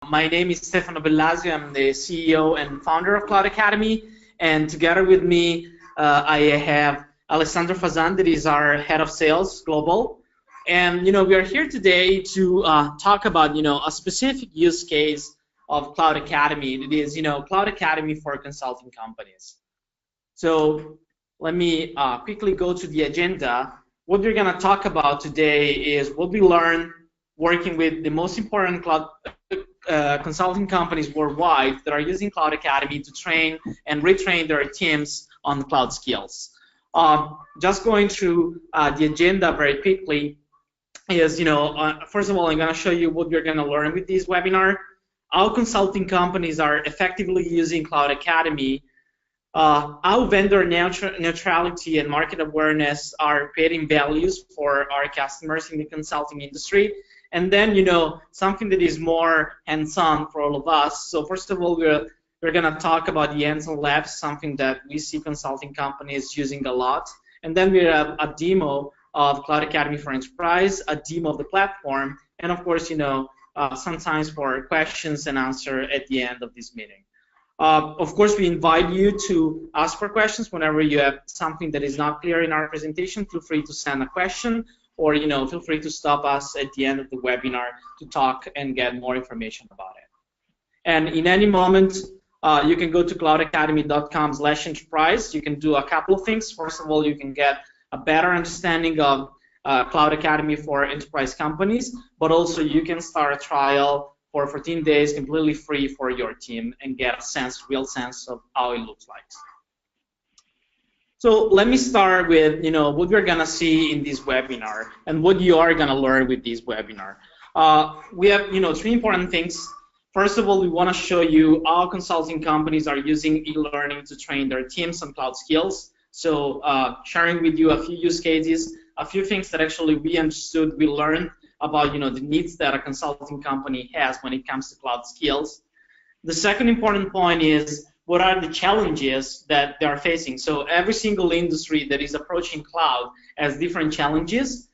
My name is Stefano Bellasio. I'm the CEO and founder of Cloud Academy. And together with me, I have Alessandro Fazan, that is our head of sales global. And we are here today to talk about a specific use case of Cloud Academy. It is Cloud Academy for consulting companies. So let me quickly go to the agenda. What we're going to talk about today is what we learned working with the most important cloud consulting companies worldwide that are using Cloud Academy to train and retrain their teams on cloud skills. Just going through the agenda very quickly is, first of all, I'm going to show you what we're going to learn with this webinar, how consulting companies are effectively using Cloud Academy, how vendor neutrality and market awareness are creating values for our customers in the consulting industry, and then something that is more hands-on for all of us. So first of all, we're going to talk about the hands-on labs, something that we see consulting companies using a lot, and then we have a demo of Cloud Academy for Enterprise, a demo of the platform, and of course, sometimes for questions and answer at the end of this meeting. Of course, we invite you to ask for questions whenever you have something that is not clear in our presentation. Feel free to send a question, or feel free to stop us at the end of the webinar to talk and get more information about it. And in any moment, you can go to cloudacademy.com/enterprise. You can do a couple of things. First of all, you can get a better understanding of Cloud Academy for enterprise companies, but also you can start a trial for 14 days completely free for your team and get a real sense of how it looks like. So let me start with what we're gonna see in this webinar and what you are gonna learn with this webinar. We have three important things. First of all, we want to show you how consulting companies are using e-learning to train their teams on cloud skills. So sharing with you a few use cases, a few things that actually we understood, we learned about the needs that a consulting company has when it comes to cloud skills. The second important point is what are the challenges that they are facing. So every single industry that is approaching cloud has different challenges.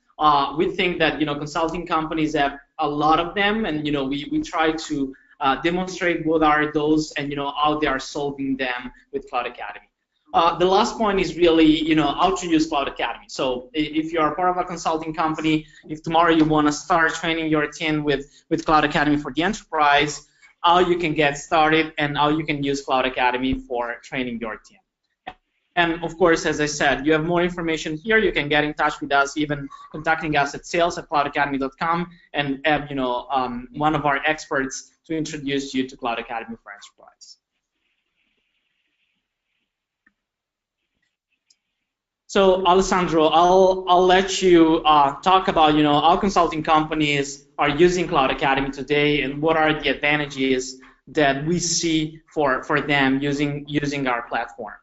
We think that consulting companies have a lot of them, and we try to demonstrate what are those and how they are solving them with Cloud Academy. The last point is really, how to use Cloud Academy. So if you are part of a consulting company, if tomorrow you want to start training your team with Cloud Academy for the enterprise, how you can get started and how you can use Cloud Academy for training your team. And of course, as I said, you have more information here. You can get in touch with us, even contacting us at sales@cloudacademy.com, and have one of our experts to introduce you to Cloud Academy for Enterprise. So Alessandro, I'll let you talk about how consulting companies are using Cloud Academy today and what are the advantages that we see for them using our platform.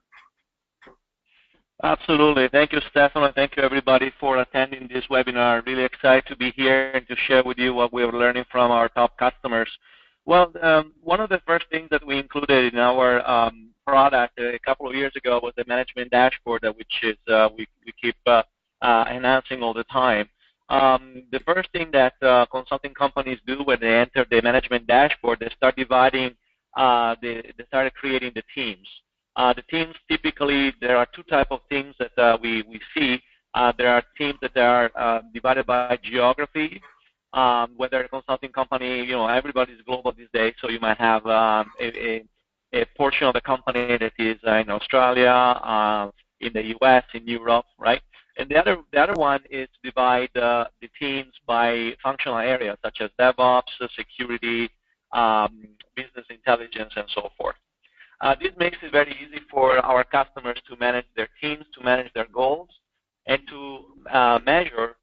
Absolutely. Thank you, Stefano. Thank you, everybody, for attending this webinar. Really excited to be here and to share with you what we're learning from our top customers. Well, one of the first things that we included in our product a couple of years ago was the management dashboard, which is we keep enhancing all the time. The first thing that consulting companies do when they enter the management dashboard, they start dividing, they start creating the teams. The teams, typically, there are two types of teams that we see. There are teams that are divided by geography, whether a consulting company, everybody's global these days, so you might have a portion of the company that is in Australia, in the US, in Europe, right? And the other one is to divide the teams by functional areas such as DevOps, security, business intelligence, and so forth. This makes it very easy for our customers to manage their teams, to manage their goals, and to measure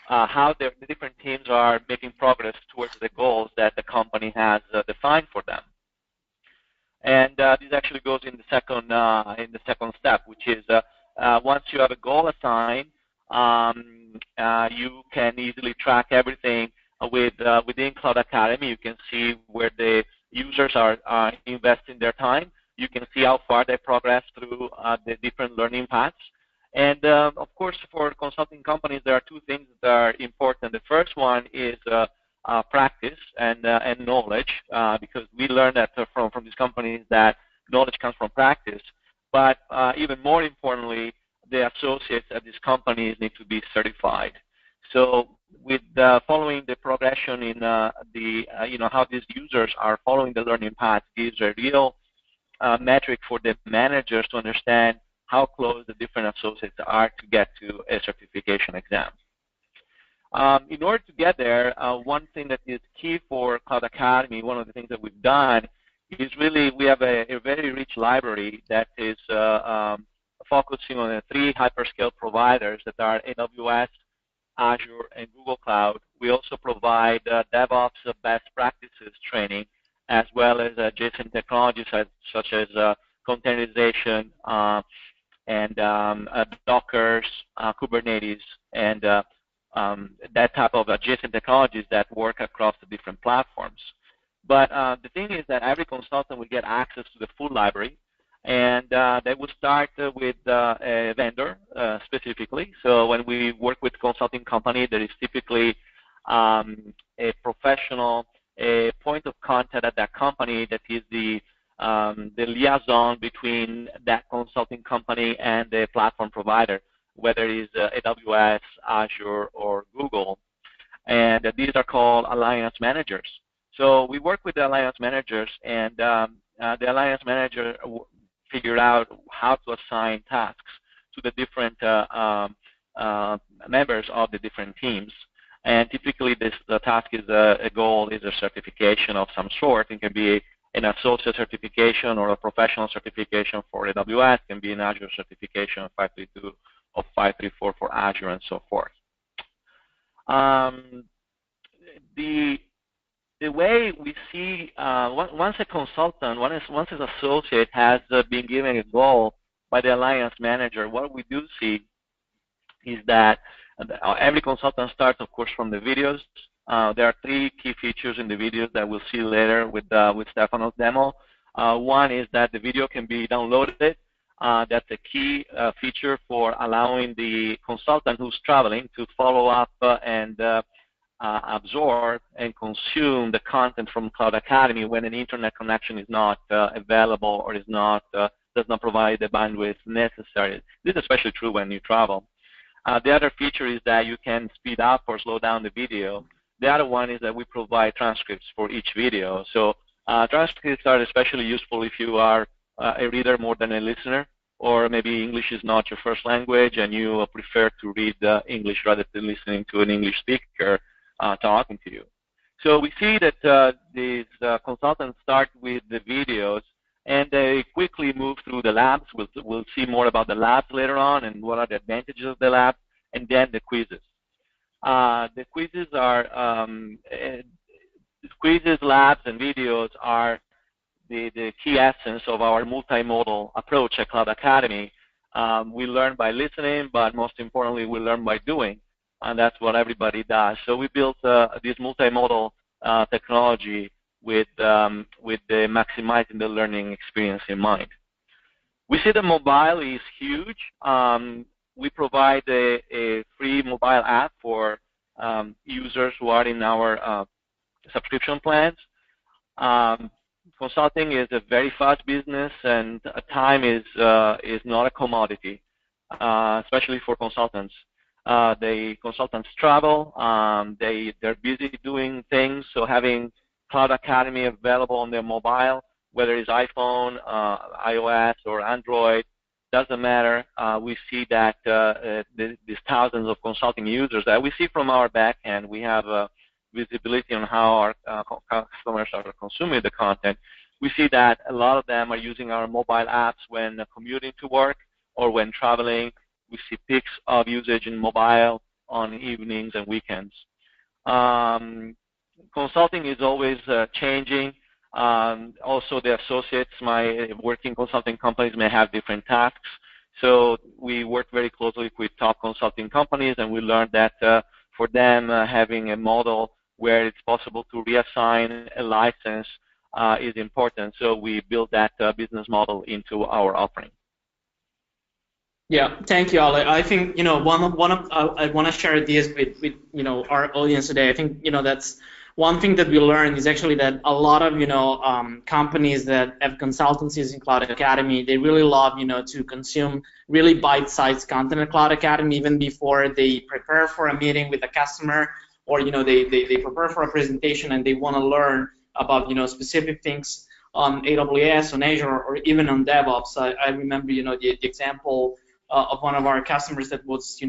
how the different teams are making progress towards the goals that the company has defined for them. And this actually goes in the second step, which is once you have a goal assigned, you can easily track everything within Cloud Academy. You can see where the users are investing their time. You can see how far they progress through the different learning paths. And of course, for consulting companies, there are two things that are important. The first one is practice and knowledge, because we learned that from these companies that knowledge comes from practice. But even more importantly, the associates at these companies need to be certified. So with following the progression in how these users are following the learning path gives a real metric for the managers to understand how close the different associates are to get to a certification exam. In order to get there, one thing that is key for Cloud Academy, one of the things that we've done, is really we have a very rich library that is focusing on the 3 hyperscale providers that are AWS, Azure, and Google Cloud. We also provide DevOps best practices training, as well as adjacent technologies such as containerization and Dockers, Kubernetes, and that type of adjacent technologies that work across the different platforms. But the thing is that every consultant will get access to the full library, and they will start with a vendor specifically. So when we work with consulting company, there is typically a professional, a point of contact at that company that is the liaison between that consulting company and the platform provider, whether it is AWS, Azure, or Google. And these are called alliance managers. So we work with the alliance managers, and the alliance manager figure out how to assign tasks to the different members of the different teams. And typically the task is a goal is a certification of some sort. It can be an associate certification or a professional certification for AWS. It can be an Azure certification of 532 or 534 for Azure, and so forth. The way we see, once a consultant, once an associate has been given a goal by the alliance manager, what we do see is that every consultant starts, of course, from the videos. There are 3 key features in the videos that we'll see later with Stefano's demo. One is that the video can be downloaded. That's a key feature for allowing the consultant who's traveling to follow up and absorb and consume the content from Cloud Academy when an internet connection is not available or does not provide the bandwidth necessary. This is especially true when you travel. The other feature is that you can speed up or slow down the video. The other one is that we provide transcripts for each video. So transcripts are especially useful if you are a reader more than a listener, or maybe English is not your first language and you prefer to read English rather than listening to an English speaker talking to you. So we see that these consultants start with the videos, and they quickly move through the labs. We'll see more about the labs later on and what are the advantages of the labs, and then the quizzes. The quizzes are quizzes, labs, and videos are the key essence of our multimodal approach at Cloud Academy. We learn by listening, but most importantly, we learn by doing, and that's what everybody does. So we built this multimodal technology with the maximizing the learning experience in mind. We see the mobile is huge. We provide a free mobile app for users who are in our subscription plans. Consulting is a very fast business, and time is not a commodity, especially for consultants. The consultants travel, they're busy doing things, so having Cloud Academy available on their mobile, whether it's iPhone, iOS, or Android, doesn't matter. We see that these thousands of consulting users that we see from our back end, we have visibility on how our customers are consuming the content. We see that a lot of them are using our mobile apps when commuting to work or when traveling. We see peaks of usage in mobile on evenings and weekends. Consulting is always changing. Also, the associates, my working consulting companies may have different tasks. So we work very closely with top consulting companies, and we learned that for them, having a model where it's possible to reassign a license is important. So we built that business model into our offering. Yeah, thank you, Ale. I think I want to share this with our audience today. I think that's one thing that we learned is actually that a lot of companies that have consultancies in Cloud Academy, they really love to consume really bite-sized content in Cloud Academy even before they prepare for a meeting with a customer, or they prepare for a presentation and they want to learn about specific things on AWS, on Azure, or even on DevOps. I remember the example of one of our customers that was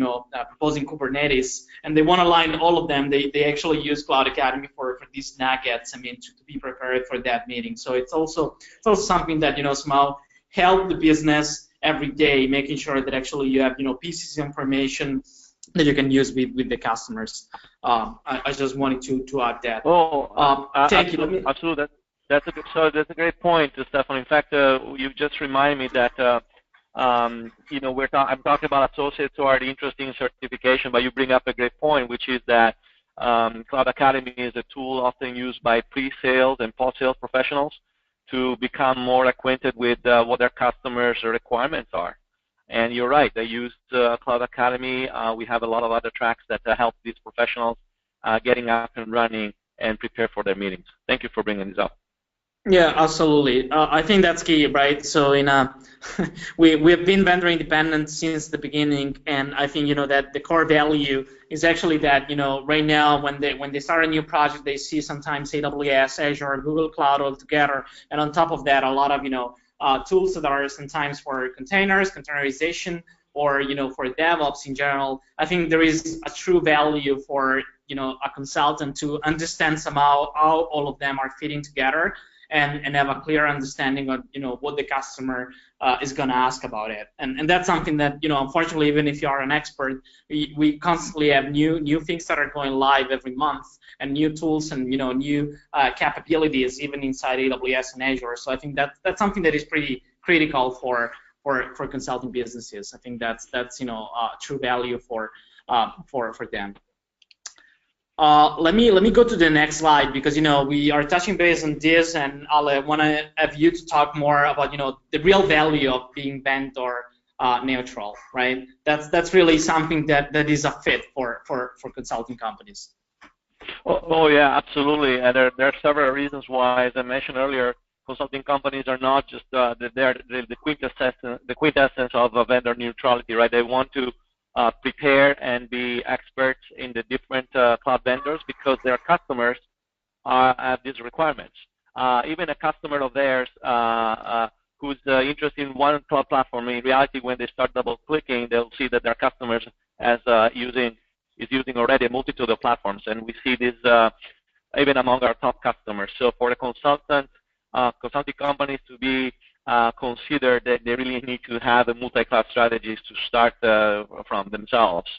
proposing Kubernetes, and they want to align all of them. They actually use Cloud Academy for these nuggets. I mean, to be prepared for that meeting. So it's also something that somehow help the business every day, making sure that actually you have pieces of information that you can use with the customers. I just wanted to add that. Thank you. Absolutely. That's a great point, Stefano. In fact, you just reminded me that I'm talking about associates who are interested in certification, but you bring up a great point, which is that Cloud Academy is a tool often used by pre-sales and post-sales professionals to become more acquainted with what their customers' requirements are. And you're right, they use Cloud Academy. We have a lot of other tracks that help these professionals getting up and running and prepare for their meetings. Thank you for bringing this up. Yeah, absolutely. I think that's key, right? So we've been vendor independent since the beginning, and I think that the core value is actually that right now when they start a new project, they see sometimes AWS, Azure, or Google Cloud all together, and on top of that, a lot of tools that are sometimes for containers, containerization, or for DevOps in general. I think there is a true value for a consultant to understand somehow how all of them are fitting together, and have a clear understanding of what the customer is going to ask about it, and that's something that unfortunately, even if you are an expert, we constantly have new things that are going live every month, and new tools and new capabilities even inside AWS and Azure. So I think that's something that is pretty critical for consulting businesses. I think that's true value for them. Let me go to the next slide, because we are touching base on this, and I want to have you to talk more about the real value of being vendor neutral, right? That's really something that is a fit for consulting companies. Oh yeah, absolutely. And there are several reasons why, as I mentioned earlier, consulting companies are not just they're the quintessence of vendor neutrality, right? They want to prepare and be experts in the different cloud vendors because their customers have these requirements. Even a customer of theirs who's interested in one cloud platform, in reality, when they start double-clicking, they'll see that their customers is using already a multitude of platforms, and we see this even among our top customers. So for the consulting companies to be consider that they really need to have a multi-cloud strategies to start from themselves.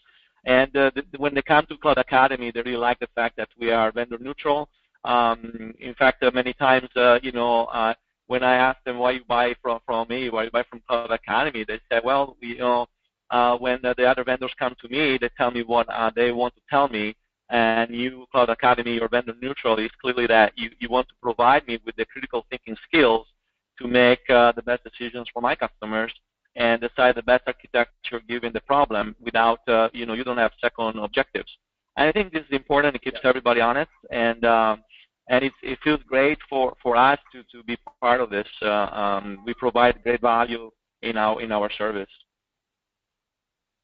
And when they come to Cloud Academy, they really like the fact that we are vendor neutral. In fact, many times, when I ask them why you buy from me, why you buy from Cloud Academy, they say, well, when the other vendors come to me, they tell me what they want to tell me. And you, Cloud Academy, or vendor neutral, is clearly that you want to provide me with the critical thinking skills to make the best decisions for my customers and decide the best architecture given the problem without, you don't have second objectives. And I think this is important. It keeps everybody honest, and it feels great for us to be part of this. We provide great value in our service.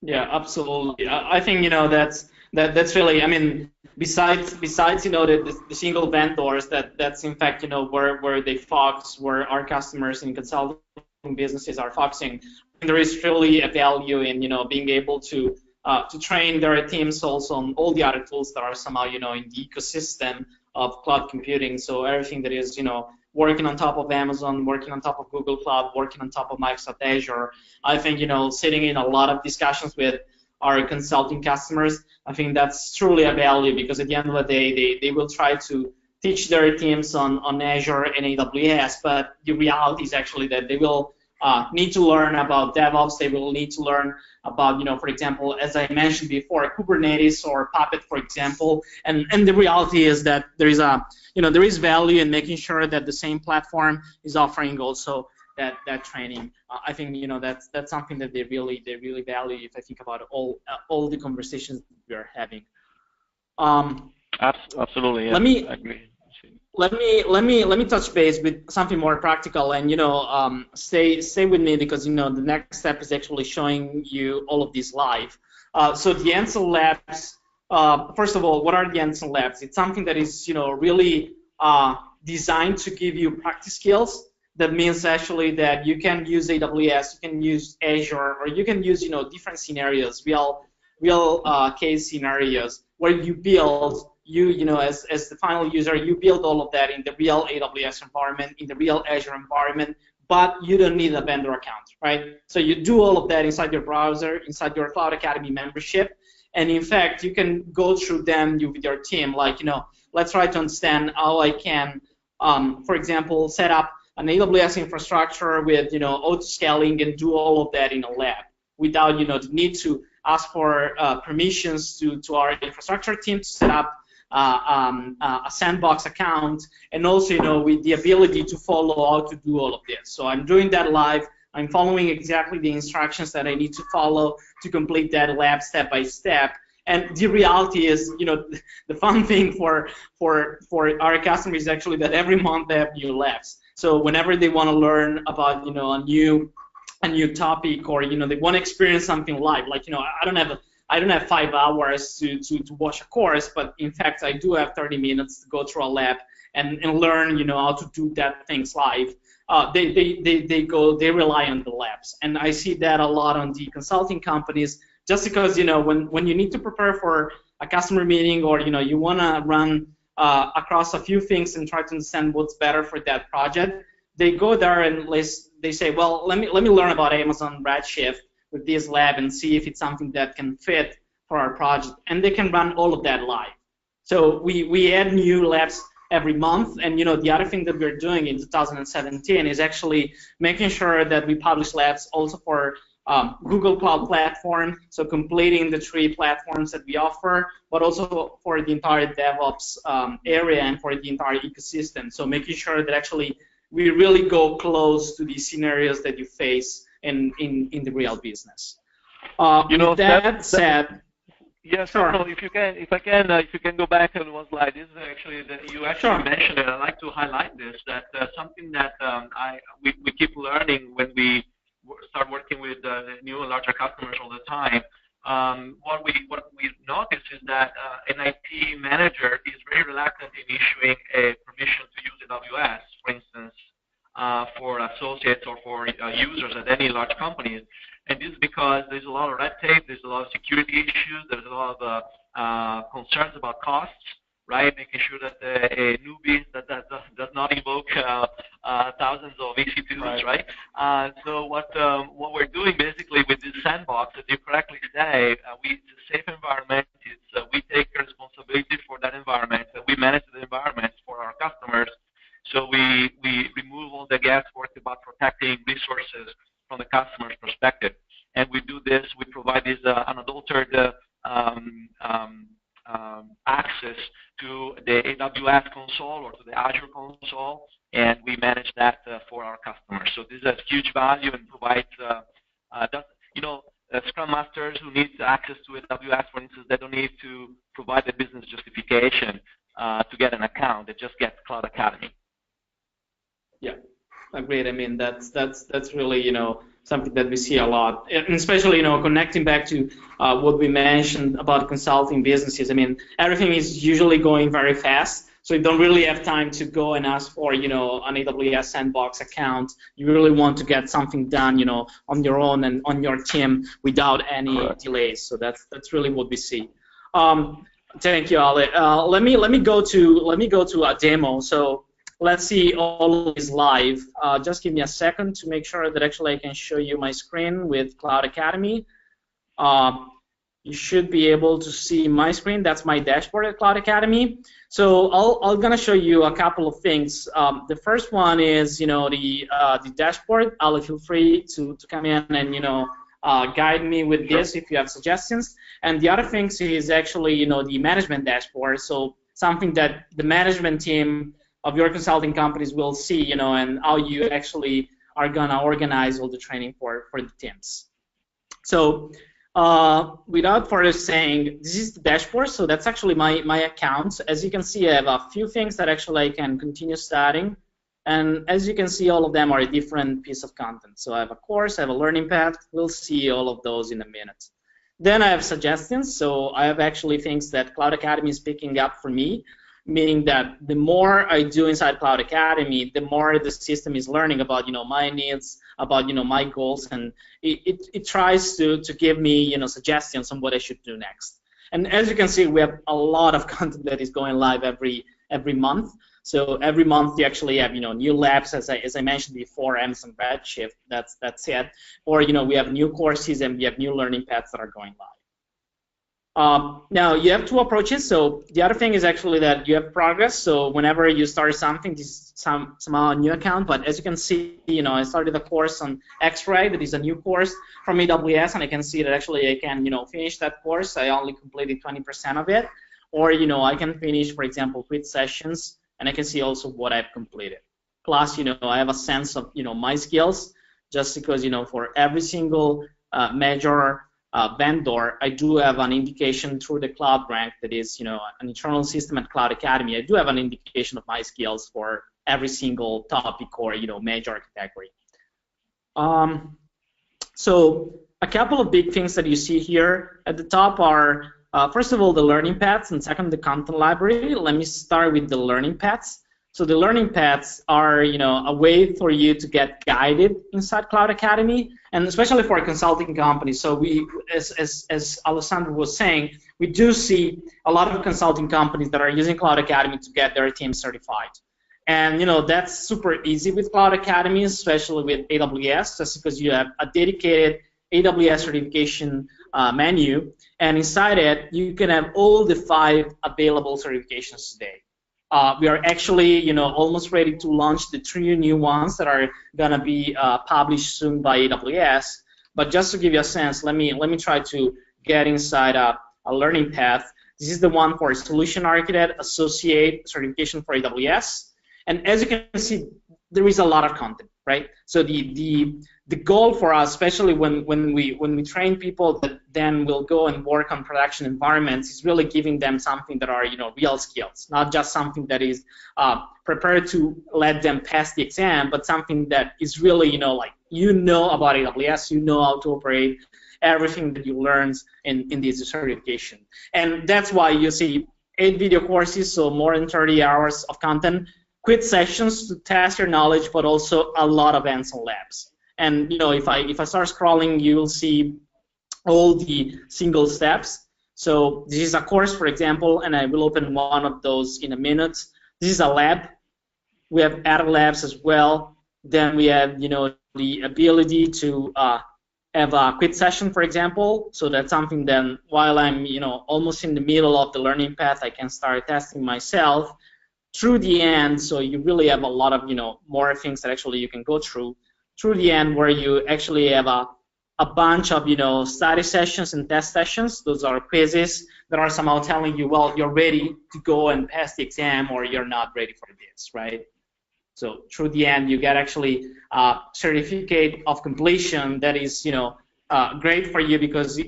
Yeah, absolutely. I think that's really, I mean, besides the single vendors, that's in fact where they focus, where our customers in consulting businesses are focusing. There is really a value in being able to train their teams also on all the other tools that are somehow in the ecosystem of cloud computing. So everything that is working on top of Amazon, working on top of Google Cloud, working on top of Microsoft Azure. I think sitting in a lot of discussions with our consulting customers, I think that's truly a value, because at the end of the day, they will try to teach their teams on Azure and AWS, but the reality is actually that they will need to learn about DevOps. They will need to learn about, for example, as I mentioned before, Kubernetes or Puppet, for example. And the reality is that there is there is value in making sure that the same platform is offering also that training. I think that's something that they really value. If I think about all the conversations we are having. Absolutely, yes, Let me I agree. let me touch base with something more practical, and stay with me, because the next step is actually showing you all of these live. So the Ansel Labs. First of all, what are the Ansel Labs? It's something that is really designed to give you practice skills. That means actually that you can use AWS, you can use Azure, or you can use different scenarios, real case scenarios where you build as the final user, you build all of that in the real AWS environment, in the real Azure environment, but you don't need a vendor account, right? So you do all of that inside your browser, inside your Cloud Academy membership, and in fact, you can go through them with your team. Like, let's try to understand how I can, for example, set up an AWS infrastructure with auto scaling and do all of that in a lab without the need to ask for permissions to our infrastructure team to set up a sandbox account, and also with the ability to follow how to do all of this. So I'm doing that live. I'm following exactly the instructions that I need to follow to complete that lab step by step. And the reality is, the fun thing for our customers is actually that every month they have new labs. So whenever they want to learn about a new topic, or they want to experience something live, like I don't have 5 hours to watch a course, but in fact I do have 30 minutes to go through a lab and learn how to do that things live. They rely on the labs, and I see that a lot on the consulting companies, just because when you need to prepare for a customer meeting, or you want to run across a few things and try to understand what's better for that project, they go there and they say, well, let me learn about Amazon Redshift with this lab and see if it's something that can fit for our project, and they can run all of that live. So we add new labs every month, and the other thing that we're doing in 2017 is actually making sure that we publish labs also for Google Cloud Platform, so completing the 3 platforms that we offer, but also for the entire DevOps area and for the entire ecosystem. So making sure that actually we really go close to the scenarios that you face in the real business. With that said, yes, sure. If you can go back on one slide. This is actually that you actually mentioned it. I'd like to highlight this, that something that we keep learning when we start working with new and larger customers all the time. What we've noticed is that an IT manager is very reluctant in issuing a permission to use AWS, for instance, for associates or for users at any large companies. And this is because there's a lot of red tape, there's a lot of security issues, there's a lot of concerns about costs, right? Making sure that a newbie that does not invoke thousands of EC2s, right? So what we're doing basically with this sandbox, as you correctly say, it's a safe environment. We take responsibility for that environment, and we manage the environment for our customers. So we remove all the guesswork about protecting resources from the customer's perspective. And we do this, we provide this unadulterated access to the AWS console or to the Azure console, and we manage that for our customers. So this is a huge value and provides, Scrum Masters who need access to AWS, for instance, they don't need to provide a business justification to get an account. They just get Cloud Academy. Yeah, agreed. I mean, that's really something that we see a lot, and especially connecting back to what we mentioned about consulting businesses. I mean, everything is usually going very fast, so you don't really have time to go and ask for an AWS sandbox account. You really want to get something done on your own and on your team without any delays. So that's really what we see. Thank you, Ale. Let me go to a demo. So let's see all of this live. Just give me a second to make sure that actually I can show you my screen with Cloud Academy. You should be able to see my screen. That's my dashboard at Cloud Academy. So I'm gonna show you a couple of things. The first one is the dashboard. Ale, feel free to come in and guide me with this if you have suggestions. And the other things is actually the management dashboard. So something that the management team of your consulting companies will see, and how you actually are gonna organize all the training for the teams. So Without further saying, this is the dashboard, so that's actually my account. As you can see, I have a few things that actually I can continue studying. And as you can see, all of them are a different piece of content. So I have a course, I have a learning path. We'll see all of those in a minute. Then I have suggestions. So I have actually things that Cloud Academy is picking up for me, meaning that the more I do inside Cloud Academy, the more the system is learning about, my needs, about, my goals, and it tries to give me, suggestions on what I should do next. And as you can see, we have a lot of content that is going live every month. So every month you actually have, new labs, as I mentioned before, Amazon Redshift, that's it. Or, we have new courses and we have new learning paths that are going live. Now you have two approaches. So the other thing is actually that you have progress. So whenever you start something, this is somehow a new account. But as you can see, I started a course on X-Ray. That is a new course from AWS, and I can see that actually I can, finish that course. I only completed 20% of it. Or, I can finish, for example, quiz sessions, and I can see also what I've completed. Plus, I have a sense of, my skills, just because, for every single major vendor, I do have an indication through the Cloud Rank, that is, an internal system at Cloud Academy. I do have an indication of my skills for every single topic or, major category. So a couple of big things that you see here at the top are, first of all, the learning paths, and second, the content library. Let me start with the learning paths. So the learning paths are, a way for you to get guided inside Cloud Academy, and especially for consulting companies. So we, as Alessandro was saying, we do see a lot of consulting companies that are using Cloud Academy to get their team certified. And, that's super easy with Cloud Academy, especially with AWS, just because you have a dedicated AWS certification menu, and inside it, you can have all the 5 available certifications today. We are actually, almost ready to launch the 3 new ones that are gonna be published soon by AWS. But just to give you a sense, let me try to get inside a learning path. This is the one for Solution Architect Associate certification for AWS. And as you can see, there is a lot of content, right? So the goal for us, especially when we train people that then will go and work on production environments, is really giving them something that are, real skills, not just something that is prepared to let them pass the exam, but something that is really, about AWS, how to operate, everything that you learn in this certification. And that's why you see 8 video courses, so more than 30 hours of content, quiz sessions to test your knowledge, but also a lot of hands-on labs. And if I start scrolling, you will see all the single steps. So this is a course, for example, and I will open one of those in a minute. This is a lab. We have other labs as well. Then we have, the ability to have a quiz session, for example. So that's something that while I'm, almost in the middle of the learning path, I can start testing myself through the end. So you really have a lot of, more things that actually you can go through the end, where you actually have a bunch of, study sessions and test sessions. Those are quizzes that are somehow telling you, well, you're ready to go and pass the exam, or you're not ready for this, right? So through the end, you get actually a certificate of completion that is, great for you, because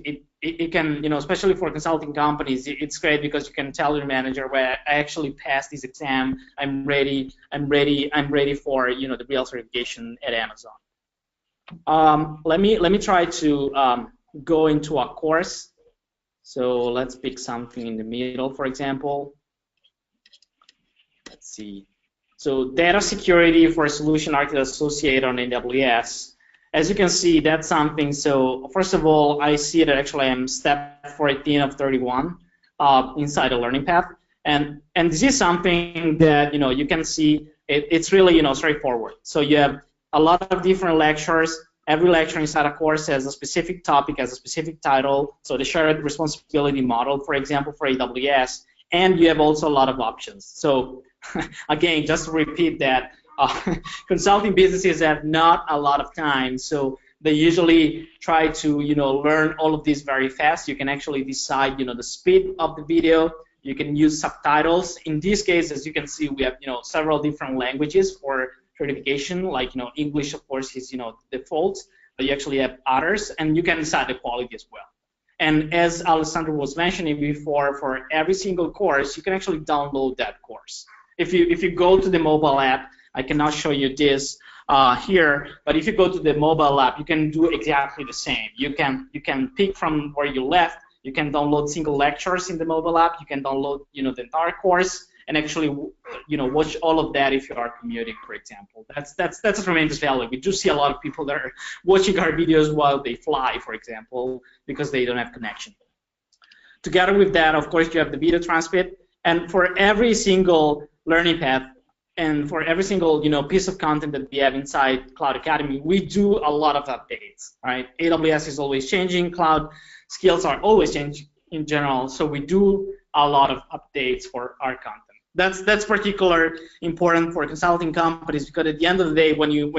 it can, especially for consulting companies, it's great because you can tell your manager, well, I actually passed this exam, I'm ready for, the real certification at Amazon. Let me try to go into a course. So let's pick something in the middle, for example. Let's see. So data security for Solution Architect Associate on AWS. As you can see, that's something. So first of all, I see that actually I'm step 14 of 31 inside the learning path, and this is something that you can see. It's really straightforward. So you have a lot of different lectures. Every lecture inside a course has a specific topic, has a specific title. So the shared responsibility model, for example, for AWS, and you have also a lot of options. So again, just to repeat that. Consulting businesses have not a lot of time, so they usually try to learn all of this very fast. You can actually decide the speed of the video. You can use subtitles. In this case, as you can see, we have several different languages for certification. Like English, of course, is default, but you actually have others, and you can decide the quality as well. And as Alessandro was mentioning before, for every single course, you can actually download that course. If you go to the mobile app, I cannot show you this here, but if you go to the mobile app, you can do exactly the same. You can pick from where you left. You can download single lectures in the mobile app. You can download the entire course and actually watch all of that if you are commuting, for example. That's a tremendous value. We do see a lot of people that are watching our videos while they fly, for example, because they don't have connection. Together with that, of course, you have the video transcript, and for every single learning path and for every single piece of content that we have inside Cloud Academy, we do a lot of updates. Right? AWS is always changing. Cloud skills are always changing in general, so we do a lot of updates for our content. That's particularly important for consulting companies, because at the end of the day, when you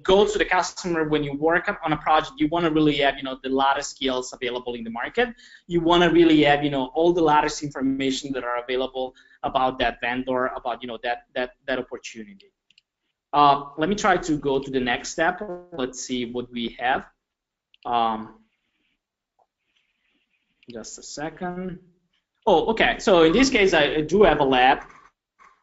go to the customer, when you work on a project, you want to really have the latest skills available in the market. You want to really have all the latest information that are available about that vendor, about that opportunity. Let me try to go to the next step. Let's see what we have. Just a second. Oh, okay. So in this case, I do have a lab.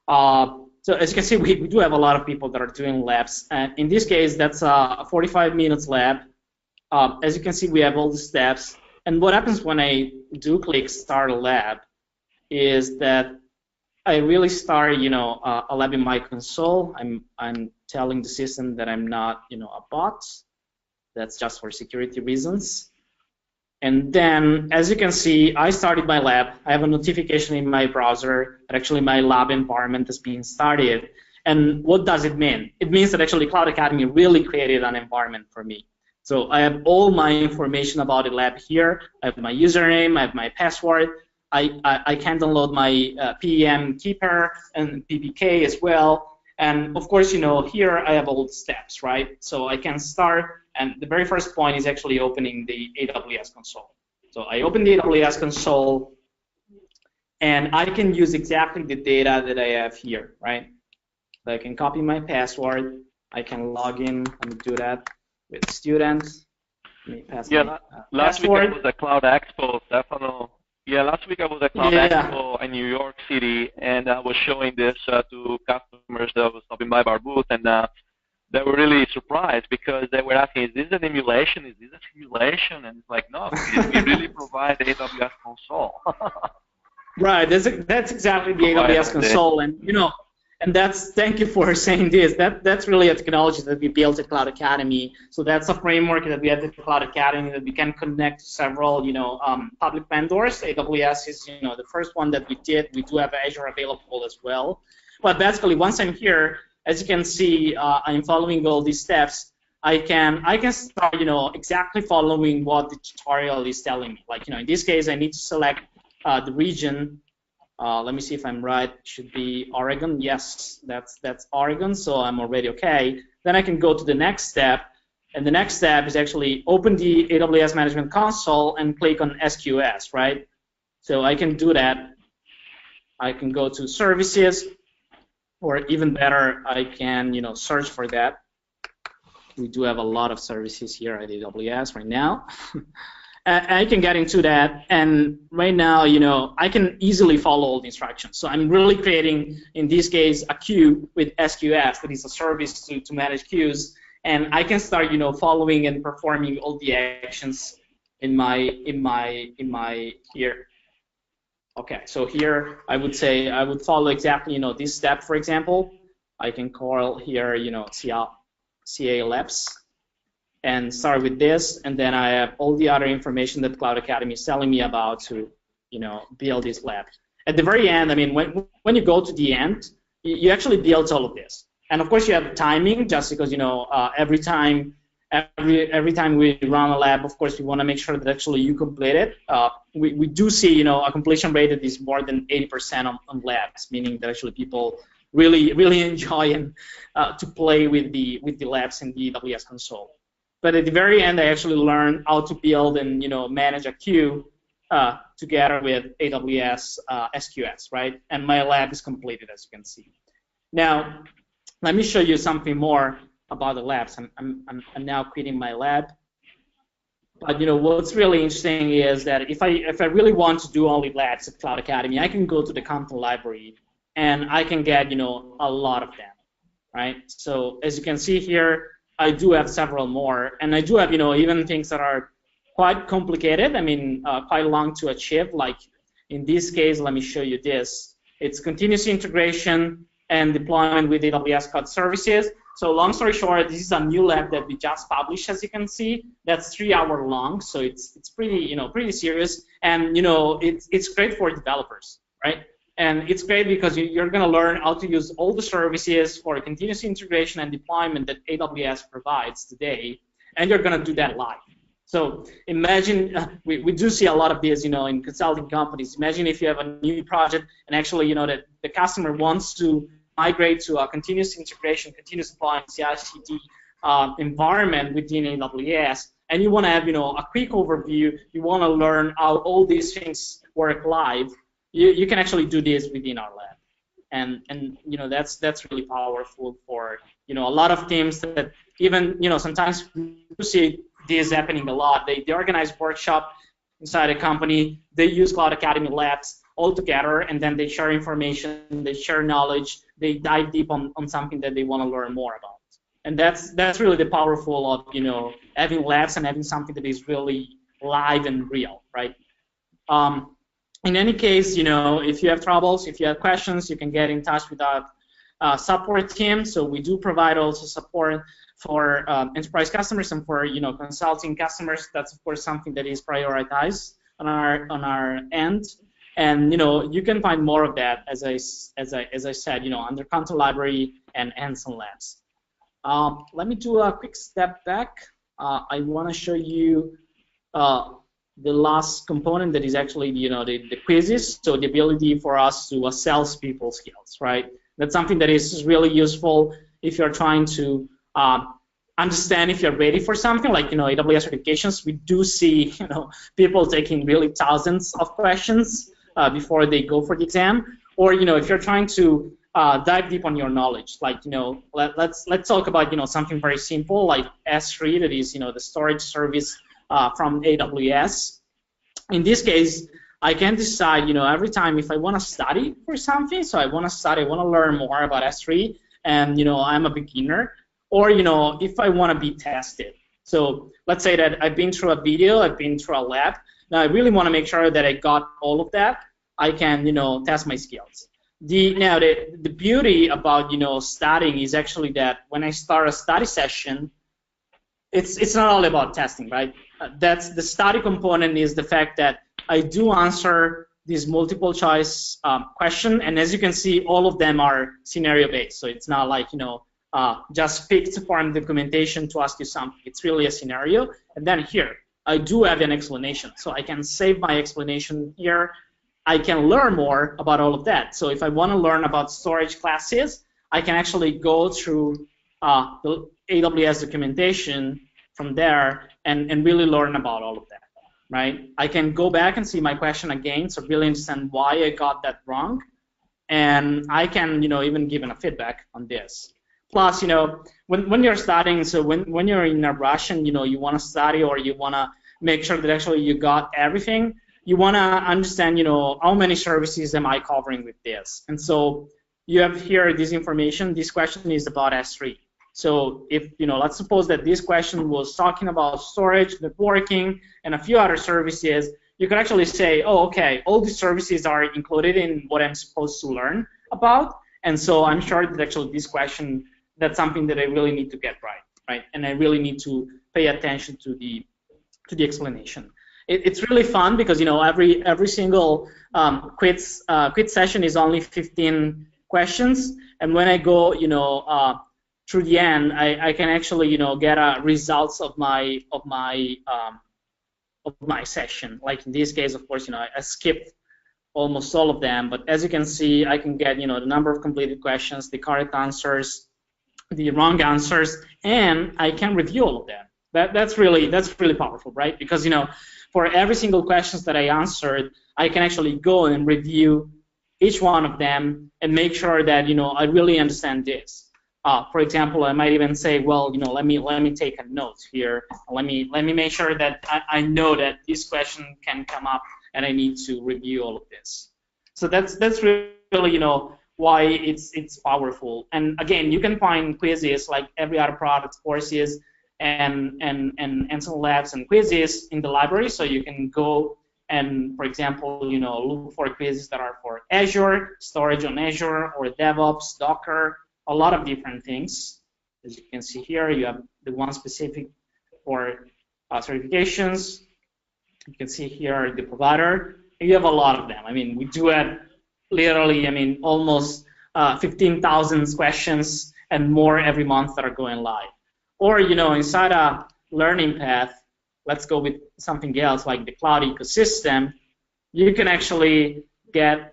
So as you can see, we do have a lot of people that are doing labs. And in this case, that's a 45 minutes lab. As you can see, we have all the steps. And what happens when I do click Start a Lab is that I really start, a lab in my console. I'm telling the system that I'm not, a bot. That's just for security reasons. And then, as you can see, I started my lab. I have a notification in my browser that actually my lab environment is being started. And what does it mean? It means that actually Cloud Academy really created an environment for me. So I have all my information about the lab here. I have my username, I have my password. I can download my PEM keeper and PPK as well. And of course, here I have all the steps, right? So I can start. And the very first point is actually opening the AWS console. So I open the AWS console, and I can use exactly the data that I have here, right? So I can copy my password. I can log in. Let me do that with students. Let me pass my last password. week I was at Cloud Expo, Stefano. Yeah, last week I was at Cloud Expo in New York City, and I was showing this to customers that was stopping by our booth, and they were really surprised because they were asking, is this an emulation? Is this a simulation? And it's like, no, we really provide the AWS console. Right, that's exactly the AWS console, and and thank you for saying this. That's really a technology that we built at Cloud Academy. So that's a framework that we have at Cloud Academy that we can connect to several public vendors. AWS is the first one that we did. We do have Azure available as well. But basically, once I'm here, as you can see, I'm following all these steps. I can start, exactly following what the tutorial is telling me. Like, in this case, I need to select the region. Let me see if I'm right. It should be Oregon. Yes, that's Oregon. So I'm already okay. Then I can go to the next step, and the next step is actually open the AWS Management Console and click on SQS, right? So I can do that. I can go to Services. Or even better, I can search for that. We do have a lot of services here at AWS right now. I can get into that, and right now, I can easily follow all the instructions. So I'm really creating, in this case, a queue with SQS, that is a service to manage queues, and I can start, following and performing all the actions in my here. Okay, so here I would say I would follow exactly this step. For example, I can call here CA Labs and start with this, and then I have all the other information that Cloud Academy is telling me about to build this lab. At the very end, I mean, when you go to the end, you actually build all of this, and of course you have timing, just because every time we run a lab, of course, we want to make sure that actually you complete it. We do see, a completion rate that is more than 80% on labs, meaning that actually people really enjoy and to play with the labs in the AWS console. But at the very end, I actually learned how to build and manage a queue together with AWS SQS, right? And my lab is completed, as you can see. Now, let me show you something more about the labs. I'm now quitting my lab. But what's really interesting is that if I really want to do only labs at Cloud Academy, I can go to the content library and I can get a lot of them, right? So as you can see here, I do have several more, and I do have even things that are quite complicated. I mean, quite long to achieve. Like in this case, let me show you this. It's continuous integration and deployment with AWS Cloud Services. So long story short, this is a new lab that we just published, as you can see. That's 3 hours long, so it's pretty pretty serious, and it's great for developers, right? And it's great because you're going to learn how to use all the services for continuous integration and deployment that AWS provides today, and you're going to do that live. So imagine, we do see a lot of this, in consulting companies. Imagine if you have a new project and actually, that the customer wants to migrate to a continuous integration, continuous deployment, CI/CD environment within AWS, and you want to have, a quick overview. You want to learn how all these things work live. You can actually do this within our lab, and that's really powerful for a lot of teams that even sometimes we see this happening a lot. They organize workshop inside a company. They use Cloud Academy labs all together, and then they share information, they share knowledge, they dive deep on something that they want to learn more about. And that's really the powerful of having labs and having something that is really live and real, right? In any case, if you have troubles, if you have questions, you can get in touch with our support team. So we do provide also support for enterprise customers and for consulting customers. That's of course something that is prioritized on our end. And you can find more of that, as I said, under Content Library and Hanson Labs. Let me do a quick step back. I want to show you the last component that is actually the quizzes. So the ability for us to assess people's skills, right? That's something that is really useful if you're trying to understand if you're ready for something like AWS certifications. We do see people taking really thousands of questions before they go for the exam, or if you're trying to dive deep on your knowledge, like let's talk about something very simple like S3, that is the storage service from AWS. In this case, I can decide every time if I want to study for something. So I want to learn more about S3, and I'm a beginner, or if I want to be tested. So let's say that I've been through a video, I've been through a lab. Now I really want to make sure that I got all of that. I can test my skills. The beauty about studying is actually that when I start a study session, it's not all about testing, right? That's the study component, is the fact that I do answer these multiple choice question, and as you can see, all of them are scenario based. So it's not like just picked from documentation to ask you something. It's really a scenario, and then here I do have an explanation, so I can save my explanation here. I can learn more about all of that. So if I want to learn about storage classes, I can actually go through the AWS documentation from there and really learn about all of that, right? I can go back and see my question again, so really understand why I got that wrong, and I can even give a feedback on this. Plus, when you're studying, so when you're in a rush and you want to study, or you want to make sure that actually you got everything, you want to understand, how many services am I covering with this? And so you have here this information. This question is about S3. So if, let's suppose that this question was talking about storage, networking, and a few other services, you can actually say, oh, okay, all these services are included in what I'm supposed to learn about. And so I'm sure that actually this question, that's something that I really need to get right? And I really need to pay attention to the explanation. It's really fun because every single quiz session is only 15 questions, and when I go through the end, I can actually get results of my session. Like in this case, of course, I skipped almost all of them, but as you can see, I can get the number of completed questions, the correct answers, the wrong answers, and I can review all of them. That's really powerful, right? Because for every single questions that I answered, I can actually go and review each one of them and make sure that I really understand this. For example, I might even say, well, let me take a note here. Let me make sure that I know that this question can come up, and I need to review all of this. So that's really why it's powerful. And again, you can find quizzes like every other product, courses, and some labs and quizzes in the library. So you can go and, for example, look for quizzes that are for Azure, storage on Azure, or DevOps, Docker, a lot of different things. As you can see here, you have the one specific for certifications. You can see here the provider. You have a lot of them. I mean, we do have literally, almost 15,000 questions and more every month that are going live. Or, inside a learning path, let's go with something else like the cloud ecosystem, you can actually get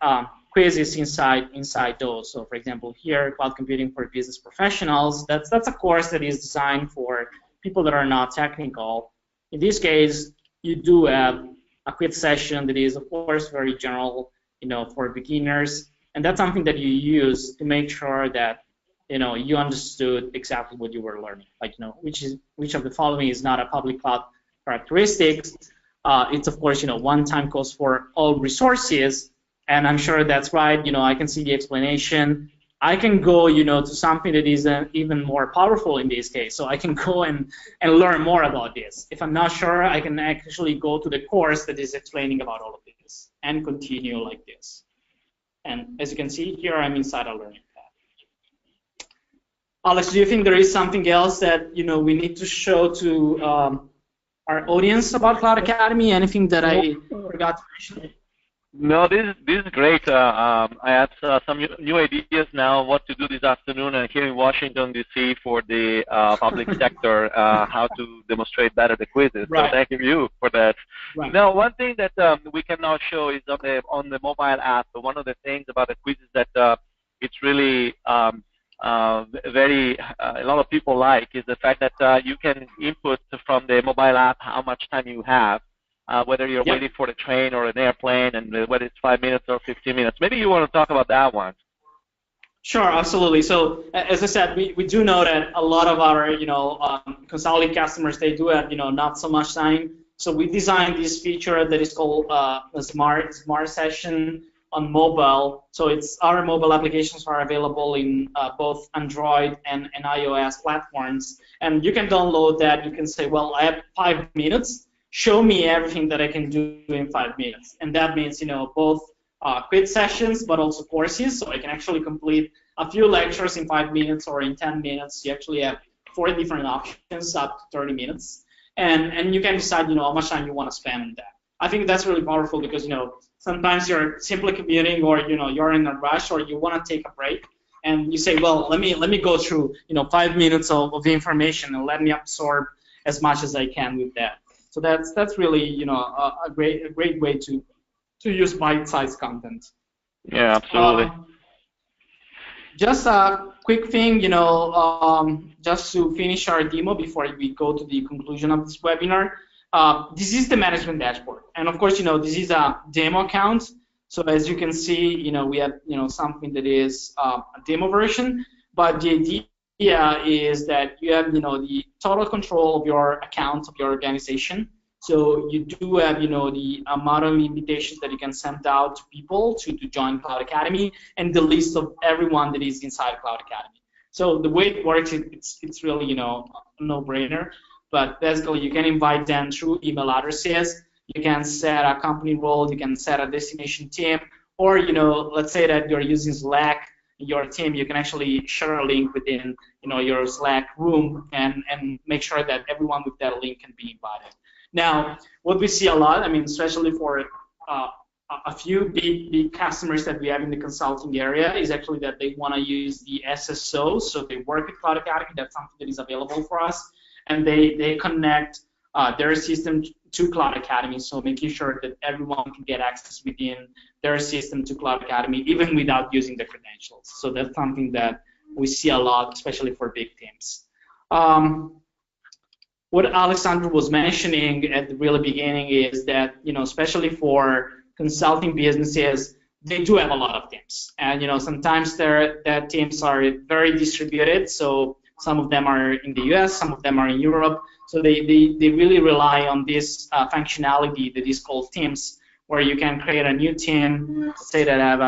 quizzes inside those. So, for example, here, Cloud Computing for Business Professionals, that's a course that is designed for people that are not technical. In this case, you do have a quiz session that is, of course, very general, for beginners, and that's something that you use to make sure that you understood exactly what you were learning. Like, which of the following is not a public cloud characteristics? It's of course, one-time cost for all resources, and I'm sure that's right. I can see the explanation. I can go, to something that is even more powerful in this case. So I can go and learn more about this. If I'm not sure, I can actually go to the course that is explaining about all of this and continue like this. And as you can see here, I'm inside a learning path. Alex, do you think there is something else that we need to show to our audience about Cloud Academy? Anything that I forgot to mention? No, this is great. I have some new ideas now what to do this afternoon here in Washington, D.C. for the public sector, how to demonstrate better the quizzes. Right. So thank you for that. Right. Now, one thing that we can now show is on the mobile app. One of the things about the quizzes that it's really very a lot of people like is the fact that you can input from the mobile app how much time you have. Whether you're waiting for the train or an airplane, and whether it's 5 minutes or 15 minutes. Maybe you want to talk about that one. Sure, absolutely. So as I said, we do know that a lot of our consulting customers, they do have not so much time. So we designed this feature that is called a smart session on mobile. So it's our mobile applications are available in both Android and iOS platforms, and you can download that. You can say, well, I have 5 minutes. Show me everything that I can do in 5 minutes. And that means, both quiz sessions, but also courses. So I can actually complete a few lectures in 5 minutes or in 10 minutes. You actually have 4 different options up to 30 minutes. And you can decide, how much time you want to spend on that. I think that's really powerful because, sometimes you're simply commuting or, you're in a rush or you want to take a break. And you say, well, let me go through, 5 minutes of information and let me absorb as much as I can with that. So that's really a great way to use bite-sized content. Yeah, absolutely. Just a quick thing, just to finish our demo before we go to the conclusion of this webinar. This is the management dashboard, and of course, this is a demo account. So as you can see, we have something that is a demo version, but the idea is that you have the total control of your account, of your organization. So you do have the amount of invitations that you can send out to people to join Cloud Academy, and the list of everyone that is inside Cloud Academy. So the way it works, it's really a no-brainer. But basically, you can invite them through email addresses. You can set a company role. You can set a destination team, or let's say that you're using Slack. Your team, you can actually share a link within your Slack room and make sure that everyone with that link can be invited. Now, what we see a lot, especially for a few big customers that we have in the consulting area, is actually that they want to use the SSO. So they work with Cloud Academy. That's something that is available for us, and they connect their system to Cloud Academy, so making sure that everyone can get access within their system to Cloud Academy, even without using the credentials. So that's something that we see a lot, especially for big teams. What Alexander was mentioning at the really beginning is that, especially for consulting businesses, they do have a lot of teams, and sometimes their teams are very distributed. So some of them are in the US, some of them are in Europe. So they really rely on this functionality that is called teams, where you can create a new team. Let's say that I have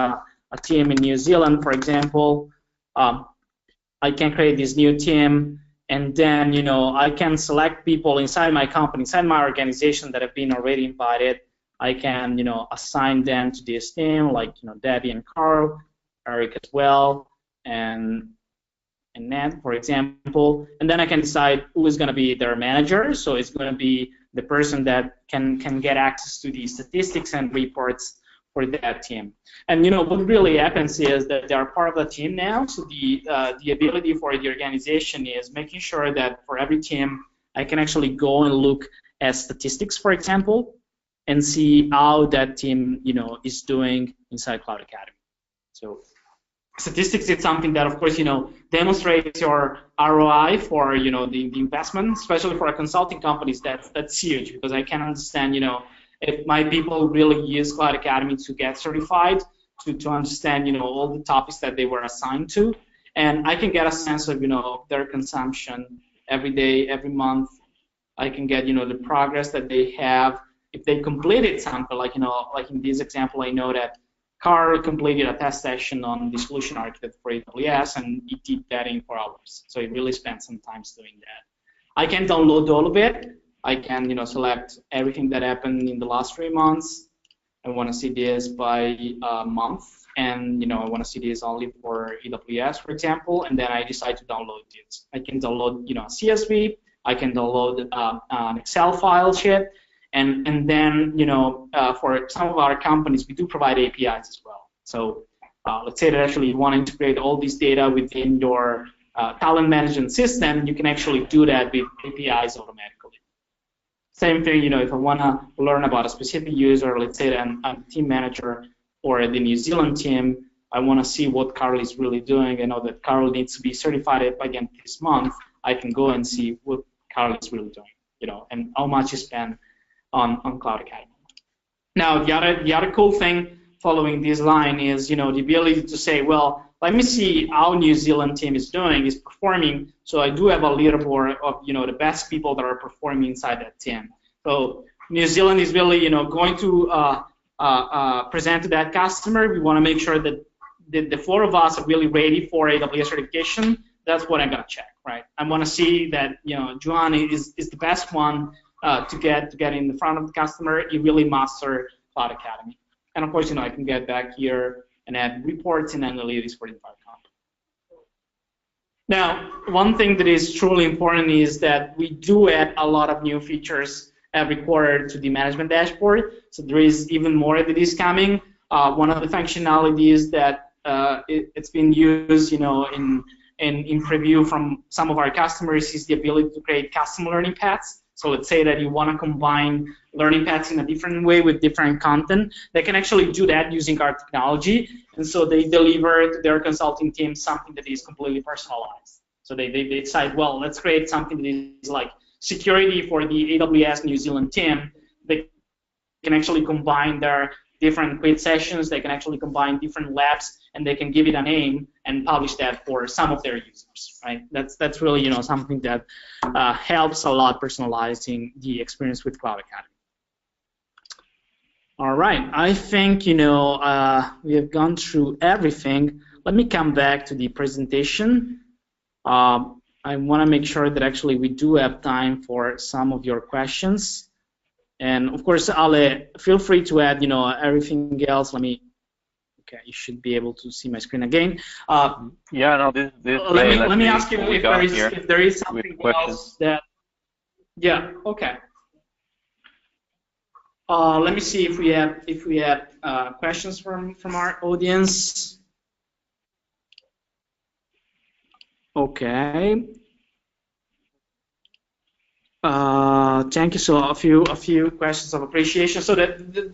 a team in New Zealand, for example. I can create this new team, and then I can select people inside my company, inside my organization that have been already invited. I can assign them to this team, like Debbie and Carl, Eric as well, and Ned, for example. And then I can decide who is going to be their manager. So it's going to be the person that can get access to the statistics and reports for that team. And what really happens is that they are part of the team now. So the ability for the organization is making sure that for every team, I can actually go and look at statistics, for example, and see how that team is doing inside Cloud Academy. So statistics is something that, of course, demonstrates your ROI for the investment, especially for a consulting companies. That's huge, because I can understand if my people really use Cloud Academy to get certified, to understand all the topics that they were assigned to, and I can get a sense of their consumption every day, every month. I can get the progress that they have. If they completed something, like in this example, I know that Carl completed a test session on the solution architect for AWS, and he did that in 4 hours. So he really spent some time doing that. I can download all of it. I can select everything that happened in the last 3 months. I want to see this by month, and I want to see this only for AWS, for example, and then I decide to download this. I can download a CSV. I can download an Excel file sheet. And then, for some of our companies, we do provide APIs as well. So let's say that actually you want to integrate all this data within your talent management system, you can actually do that with APIs automatically. Same thing, if I want to learn about a specific user, let's say that I'm a team manager for the New Zealand team, I want to see what Carl is really doing. I know that Carl needs to be certified by the end of this month. I can go and see what Carl is really doing, and how much he spent on Cloud Academy. Now, the other cool thing following this line is, the ability to say, well, let me see how New Zealand team is performing. So I do have a leaderboard of, the best people that are performing inside that team. So New Zealand is really, going to present to that customer. We want to make sure that the 4 of us are really ready for AWS certification. That's what I'm going to check, right? I want to see that, Juan is the best one to get in the front of the customer. You really master Cloud Academy. And of course, I can get back here and add reports and analytics for the entire company. Now, one thing that is truly important is that we do add a lot of new features every quarter to the management dashboard. So there is even more that is coming. One of the functionalities that it's been used, in preview from some of our customers is the ability to create custom learning paths. So let's say that you want to combine learning paths in a different way with different content. They can actually do that using our technology, and so they deliver to their consulting team something that is completely personalized. So they decide, well, let's create something that is like security for the AWS New Zealand team. They can actually combine their different quiz sessions. They can actually combine different labs, and they can give it a name and publish that for some of their users, right? That's really something that helps a lot personalizing the experience with Cloud Academy. All right, I think we have gone through everything. Let me come back to the presentation. I want to make sure that actually we do have time for some of your questions. And of course, Ale, feel free to add everything else. Okay, you should be able to see my screen again. Yeah, no, this let me ask you if there is something else that. Yeah. Okay. Let me see if we have questions from our audience. Okay. Thank you. So a few questions of appreciation. So the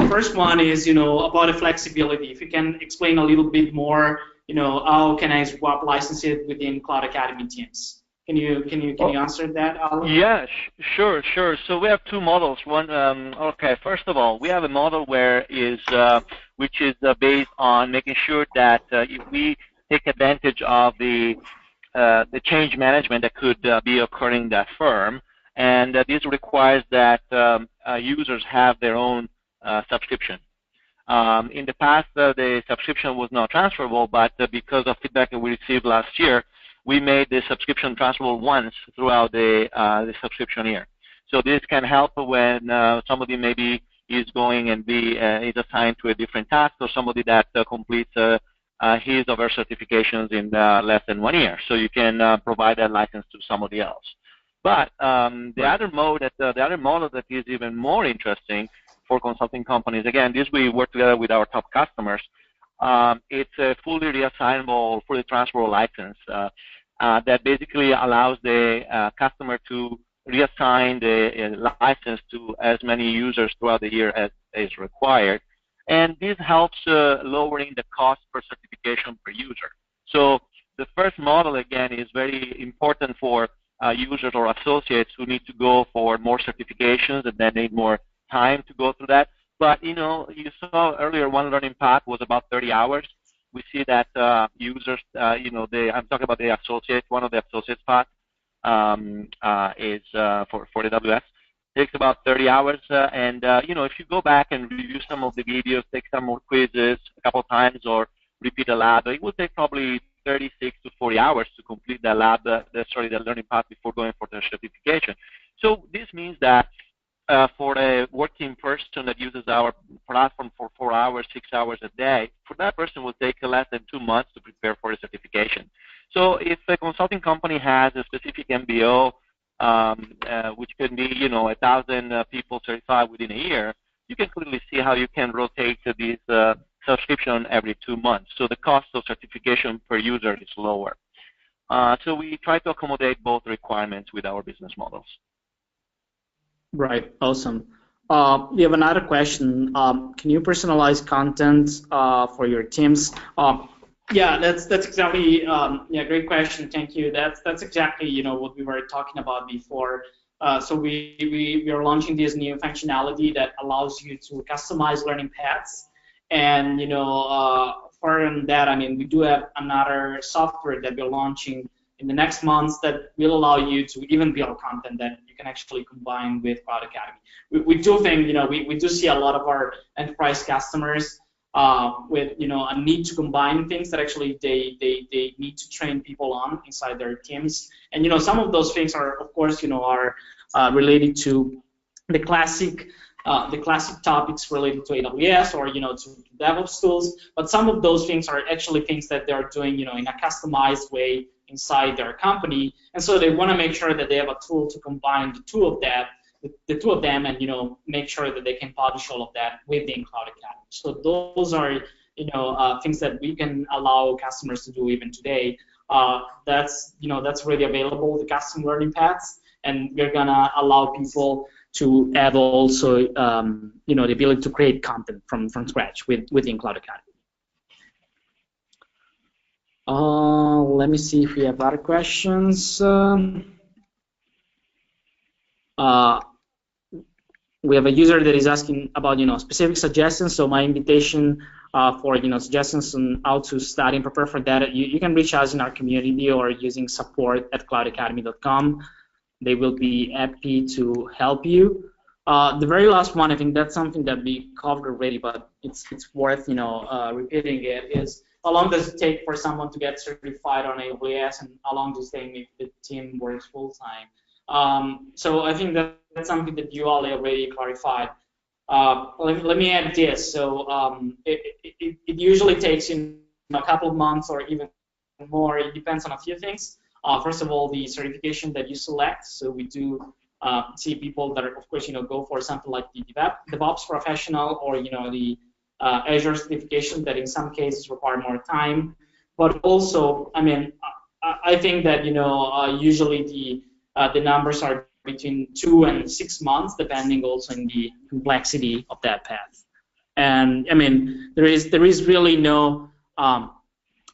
first one is about the flexibility. If you can explain a little bit more, how can I swap licenses within Cloud Academy teams? Can you answer that, Alan? Yeah, sure. So we have two models. One, okay. First of all, we have a model which is based on making sure that if we take advantage of the change management that could be occurring in that firm, and this requires that users have their own subscription. In the past, the subscription was not transferable, but because of feedback that we received last year, we made the subscription transferable once throughout the subscription year. So this can help when somebody maybe is going and is assigned to a different task, or somebody that completes his or her certifications in less than 1 year. So you can provide that license to somebody else. But the other model that is even more interesting for consulting companies, again, this we work together with our top customers. It's a fully reassignable, fully transferable license that basically allows the customer to reassign the license to as many users throughout the year as is required. And this helps lowering the cost per certification per user. So the first model, again, is very important for users or associates who need to go for more certifications and then need more time to go through that. But, you saw earlier one learning path was about 30 hours. We see that users, I'm talking about the associate, one of the associates path is for AWS. Takes about 30 hours, and if you go back and review some of the videos, take some more quizzes a couple of times, or repeat a lab, it will take probably 36 to 40 hours to complete the lab, the learning path before going for the certification. So this means that for a working person that uses our platform for 4 hours, 6 hours a day, for that person will take less than 2 months to prepare for a certification. So if a consulting company has a specific MBO, which can be, 1,000 people certified within a year, you can clearly see how you can rotate this subscription every 2 months. So the cost of certification per user is lower. So we try to accommodate both requirements with our business models. Right. Awesome. We have another question. Can you personalize content for your teams? Yeah, that's exactly great question. Thank you. That's exactly what we were talking about before. So we are launching this new functionality that allows you to customize learning paths, and further than that, I mean, we do have another software that we're launching in the next months that will allow you to even build content that you can actually combine with Cloud Academy. We do think we do see a lot of our enterprise customers with a need to combine things that actually they need to train people on inside their teams, and some of those things are, of course, are related to the classic topics related to AWS or to DevOps tools, but some of those things are actually things that they're doing in a customized way inside their company, and so they want to make sure that they have a tool to combine the two of them, and make sure that they can publish all of that within Cloud Academy. So those are things that we can allow customers to do even today. That's already available, the custom learning paths, and we're gonna allow people to have also the ability to create content from scratch within Cloud Academy. Let me see if we have other questions. We have a user that is asking about specific suggestions. So my invitation for suggestions on how to study and prepare for that, you can reach us in our community or using support@cloudacademy.com. They will be happy to help you. The very last one, I think that's something that we covered already, but it's worth repeating it, is how long does it take for someone to get certified on AWS, and how long does it take if the team works full time? So I think that's something that you all already clarified. Let me add this. So it usually takes a couple of months or even more. It depends on a few things. First of all, the certification that you select. So we do see people that are, of course, go for something like the DevOps professional or the Azure certification that in some cases require more time. But also, I mean, I think that usually the numbers are between 2 and 6 months, depending also on the complexity of that path. And I mean, there is really no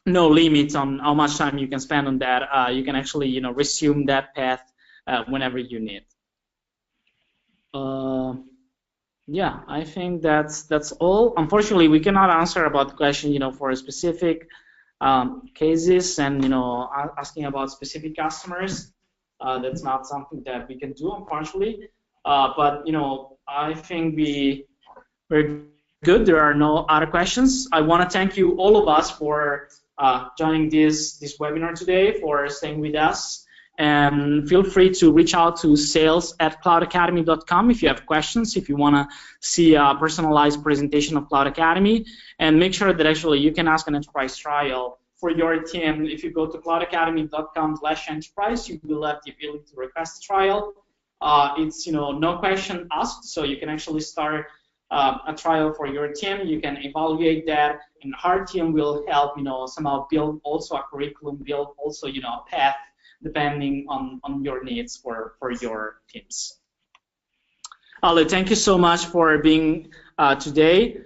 no limit on how much time you can spend on that. You can actually, resume that path whenever you need. Yeah, I think that's all. Unfortunately, we cannot answer about the question, for specific cases and asking about specific customers. That's not something that we can do, unfortunately. But I think we're good. There are no other questions. I want to thank you, all of us, for joining this webinar today, for staying with us. And feel free to reach out to sales@cloudacademy.com if you have questions, if you want to see a personalized presentation of Cloud Academy. And make sure that actually you can ask an enterprise trial for your team. If you go to cloudacademy.com/enterprise, you will have the ability to request a trial. It's no question asked, so you can actually start a trial for your team. You can evaluate that, and our team will help somehow build also a curriculum, build also a path depending on your needs for your teams. Ale, thank you so much for being today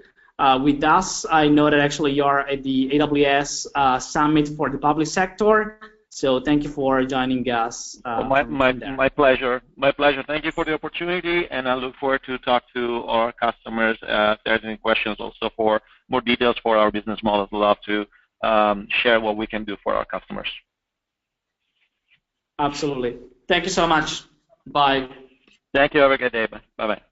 with us. I know that actually you are at the AWS Summit for the public sector. So thank you for joining us. My pleasure. My pleasure. Thank you for the opportunity, and I look forward to talk to our customers. If there's any questions also for more details for our business models, I'd love to share what we can do for our customers. Absolutely. Thank you so much. Bye. Thank you. Have a good day. Bye-bye.